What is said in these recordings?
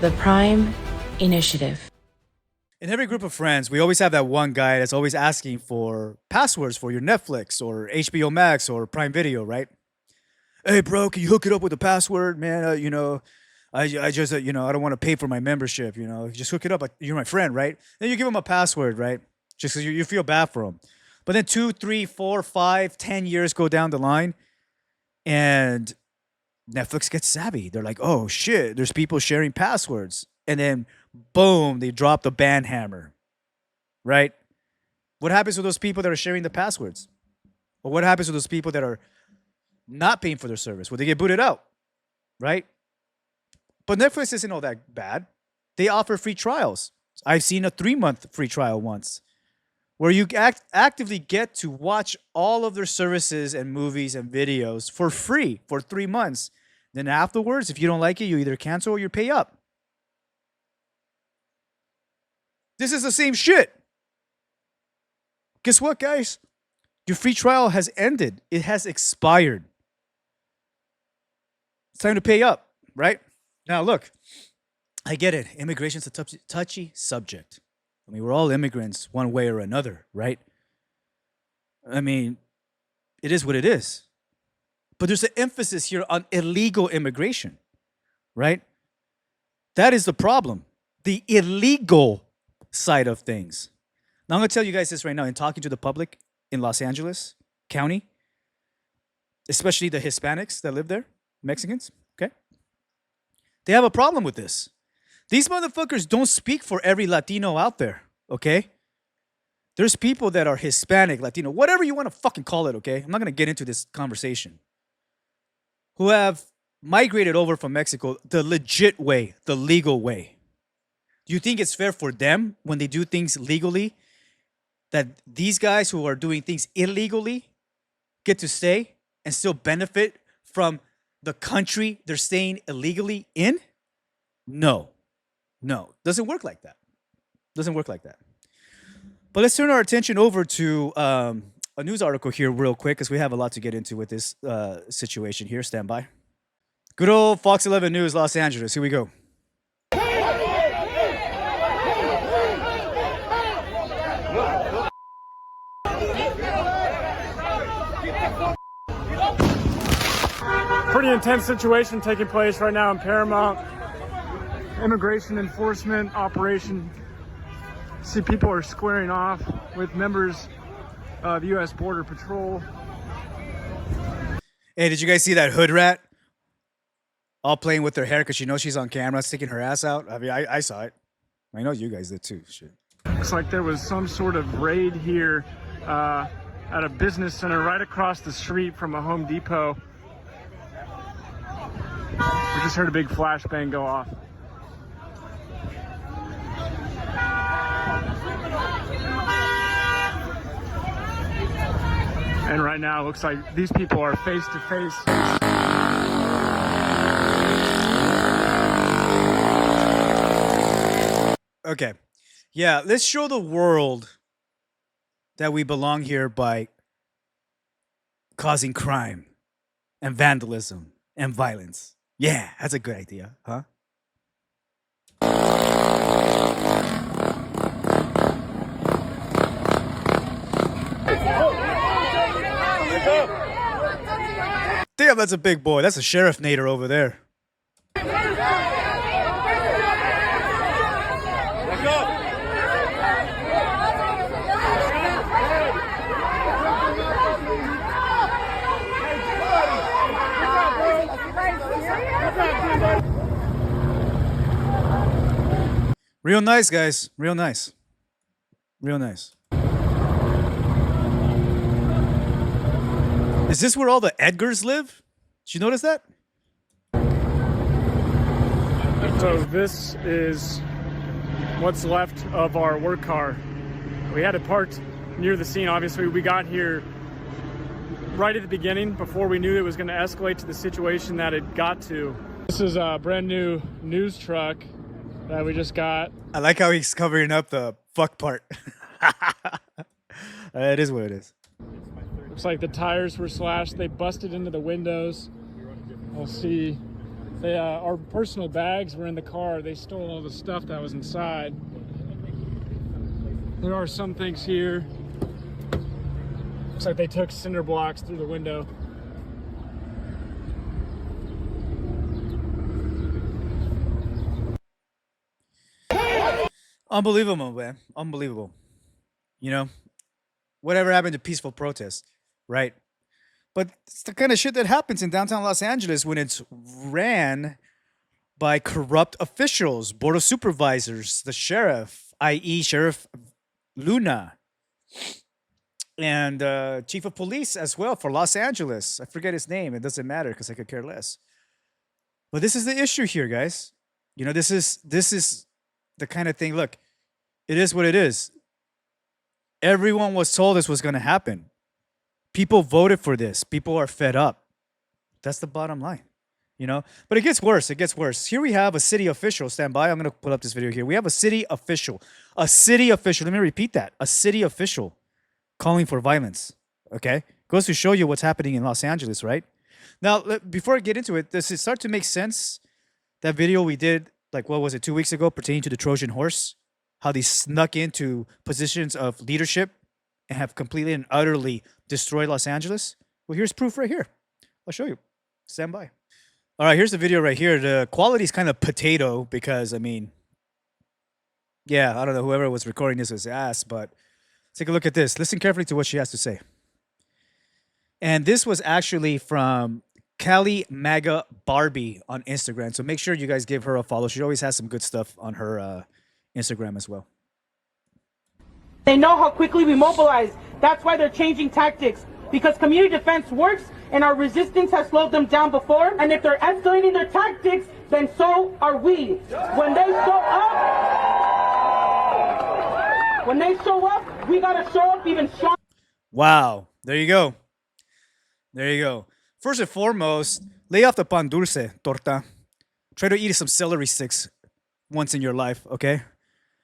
The Prime Initiative. In every group of friends, we always have that one guy that's always asking for passwords for your Netflix or HBO Max or Prime Video, right? Hey, bro, can you hook it up with a password, man? I just, I don't want to pay for my membership. Just hook it up. Like you're my friend, right? Then you give him a password, right? Just because you feel bad for him. But then 2, 3, 4, 5, 10 years go down the line, and Netflix gets savvy. They're like, oh shit, there's people sharing passwords, and then boom, they drop the ban hammer, right? What happens to those people that are sharing the passwords? Or what happens to those people that are not paying for their service? Well, they get booted out, right? But Netflix isn't all that bad. They offer free trials. I've seen a 3-month free trial once where you actively get to watch all of their services and movies and videos for free for 3 months. Then afterwards, if you don't like it, you either cancel or you pay up. This is the same shit. Guess what, guys? Your free trial has ended. It has expired. It's time to pay up, right? Now, look, I get it. Immigration's a touchy subject. I mean, we're all immigrants one way or another, right? I mean, it is what it is. But there's an emphasis here on illegal immigration, right? That is the problem. The illegal side of things. Now, I'm going to tell you guys this right now in talking to the public in Los Angeles County, especially the Hispanics that live there, Mexicans, okay? They have a problem with this. These motherfuckers don't speak for every Latino out there, okay? There's people that are Hispanic, Latino, whatever you want to fucking call it, okay? I'm not going to get into this conversation. Who have migrated over from Mexico the legit way, the legal way. Do you think it's fair for them when they do things legally that these guys who are doing things illegally get to stay and still benefit from the country they're staying illegally in? No. Doesn't work like that. But let's turn our attention over to a news article here real quick because we have a lot to get into with this situation here. Stand by. Good old Fox 11 News, Los Angeles. Here we go. Pretty intense situation taking place right now in Paramount. Immigration enforcement operation. See, people are squaring off with members of the U.S. Border Patrol. Hey, did you guys see that hood rat? All playing with her hair because she knows she's on camera, sticking her ass out. I mean, I saw it. I know you guys did too. Shit. Looks like there was some sort of raid here at a business center right across the street from a Home Depot. We just heard a big flashbang go off. And right now it looks like these people are face to face. Okay. Yeah, let's show the world that we belong here by causing crime and vandalism and violence. Yeah, that's a good idea, huh? Damn, that's a big boy. That's a Sheriff Nader over there. Real nice, guys. Real nice. Is this where all the Edgars live? Did you notice that? So this is what's left of our work car. We had it parked near the scene. Obviously, we got here right at the beginning before we knew it was going to escalate to the situation that it got to. This is a brand new news truck that we just got. I like how he's covering up the fuck part. It is what it is. Looks like the tires were slashed. They busted into the windows. We'll see They, our personal bags were in the car. They stole all the stuff that was inside. There are some things here. Looks like they took cinder blocks through the window. Unbelievable, man. Unbelievable. You know, whatever happened to peaceful protest, right? But it's the kind of shit that happens in downtown Los Angeles when it's ran by corrupt officials, board of supervisors, the sheriff, i.e., Sheriff Luna, and chief of police as well for Los Angeles. I forget his name. It doesn't matter because I could care less. But this is the issue here, guys. You know, this is the kind of thing. Look, it is what it is. Everyone was told this was going to happen. People voted for this. People are fed up. That's the bottom line, you know? But it gets worse. It gets worse. Here we have a city official. Stand by. I'm going to pull up this video here. We have a city official. A city official. Let me repeat that. A city official calling for violence, okay? Goes to show you what's happening in Los Angeles, right? Now, before I get into it, does it start to make sense, that video we did, like, what was it, 2 weeks ago, pertaining to the Trojan horse? How they snuck into positions of leadership and have completely and utterly destroyed Los Angeles? Well, here's proof right here. I'll show you. Stand by. All right, here's the video right here. The quality is kind of potato because, I mean, yeah, I don't know, whoever was recording this was ass, but take a look at this. Listen carefully to what she has to say. And this was actually from Cali Maga Barbie on Instagram. So make sure you guys give her a follow. She always has some good stuff on her Instagram as well. They know how quickly we mobilize. That's why they're changing tactics. Because community defense works and our resistance has slowed them down before. And if they're escalating their tactics, then so are we. When they show up, we gotta show up even stronger. Wow. There you go. There you go. First and foremost, lay off the pan dulce, torta. Try to eat some celery sticks once in your life, okay?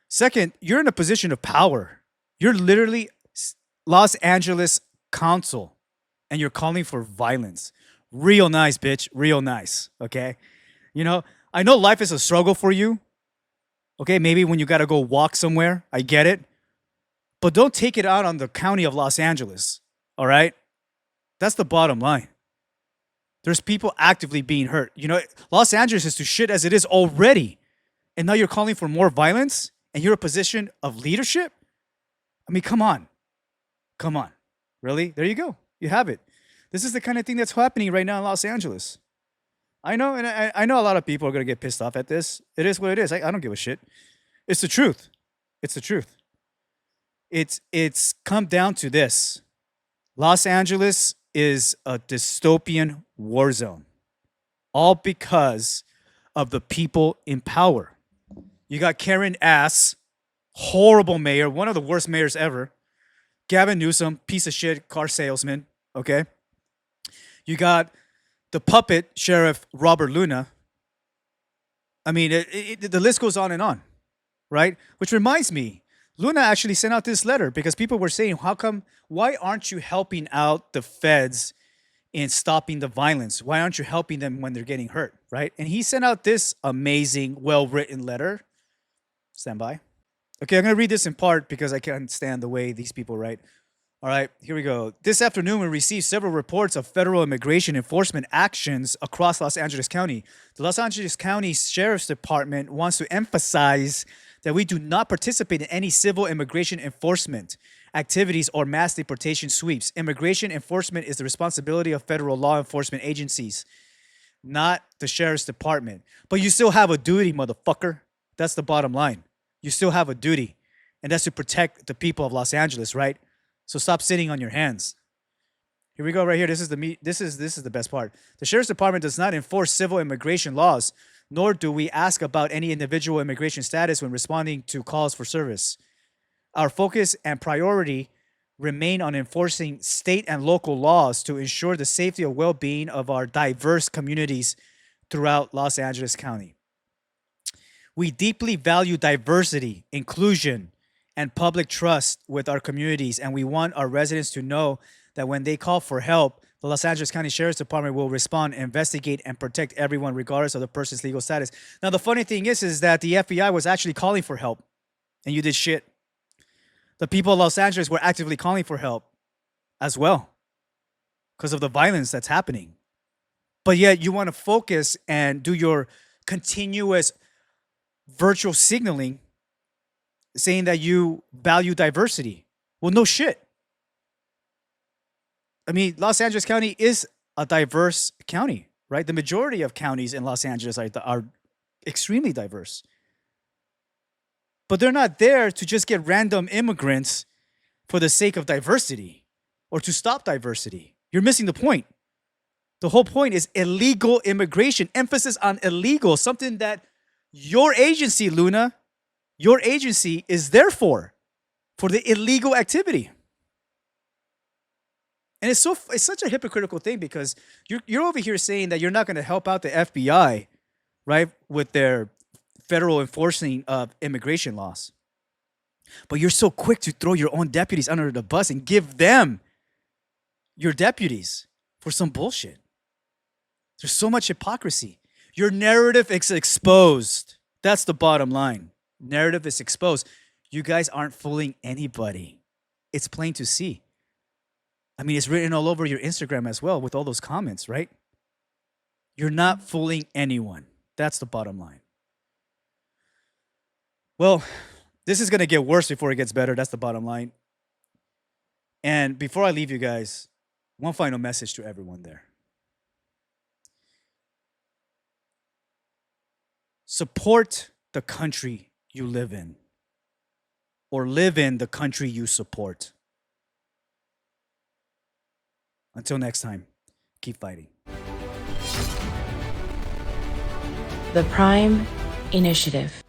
Second, you're in a position of power. You're literally Los Angeles council, and you're calling for violence. Real nice, bitch. Real nice, okay? You know, I know life is a struggle for you, okay? Maybe when you got to go walk somewhere, I get it. But don't take it out on the county of Los Angeles, all right? That's the bottom line. There's people actively being hurt. You know, Los Angeles is to shit as it is already. And now you're calling for more violence and you're a position of leadership? I mean, come on. Come on. Really? There you go. You have it. This is the kind of thing that's happening right now in Los Angeles. I know, and I know a lot of people are going to get pissed off at this. It is what it is. I don't give a shit. It's the truth. It's the truth. It's come down to this. Los Angeles is a dystopian war zone. All because of the people in power. You got Karen Ass, horrible mayor, one of the worst mayors ever. Gavin Newsom, piece of shit car salesman, okay? You got the puppet Sheriff Robert Luna. I mean, the list goes on and on, right? Which reminds me, Luna actually sent out this letter because people were saying, why aren't you helping out the feds in stopping the violence? Why aren't you helping them when they're getting hurt, right? And he sent out this amazing, well-written letter. Stand by. Okay, I'm going to read this in part because I can't stand the way these people write. All right, here we go. This afternoon, we received several reports of federal immigration enforcement actions across Los Angeles County. The Los Angeles County Sheriff's Department wants to emphasize that we do not participate in any civil immigration enforcement activities or mass deportation sweeps. Immigration enforcement is the responsibility of federal law enforcement agencies, not the Sheriff's Department. But you still have a duty, motherfucker. That's the bottom line. You still have a duty, and that's to protect the people of Los Angeles, right? So stop sitting on your hands. Here we go right here. This is the best part. The Sheriff's Department does not enforce civil immigration laws, nor do we ask about any individual immigration status when responding to calls for service. Our focus and priority remain on enforcing state and local laws to ensure the safety and well-being of our diverse communities throughout Los Angeles County. We deeply value diversity, inclusion, and public trust with our communities, and we want our residents to know that when they call for help, The Los Angeles County Sheriff's Department will respond, investigate, and protect everyone regardless of the person's legal status. Now, the funny thing is that the FBI was actually calling for help, and you did shit. The people of Los Angeles were actively calling for help as well because of the violence that's happening. But yet you want to focus and do your continuous virtual signaling saying that you value diversity. Well, no shit. I mean, Los Angeles County is a diverse county, right? The majority of counties in Los Angeles are extremely diverse. But they're not there to just get random immigrants for the sake of diversity or to stop diversity. You're missing the point. The whole point is illegal immigration, emphasis on illegal, something that your agency, Luna, your agency is there for the illegal activity. And it's such a hypocritical thing because you're over here saying that you're not going to help out the FBI, right, with their federal enforcing of immigration laws. But you're so quick to throw your own deputies under the bus and give them your deputies for some bullshit. There's so much hypocrisy. Your narrative is exposed. That's the bottom line. Narrative is exposed. You guys aren't fooling anybody. It's plain to see. I mean, it's written all over your Instagram as well with all those comments, right? You're not fooling anyone. That's the bottom line. Well, this is going to get worse before it gets better. That's the bottom line. And before I leave you guys, one final message to everyone there. Support the country you live in, or live in the country you support. Until next time, keep fighting. The Prime Initiative.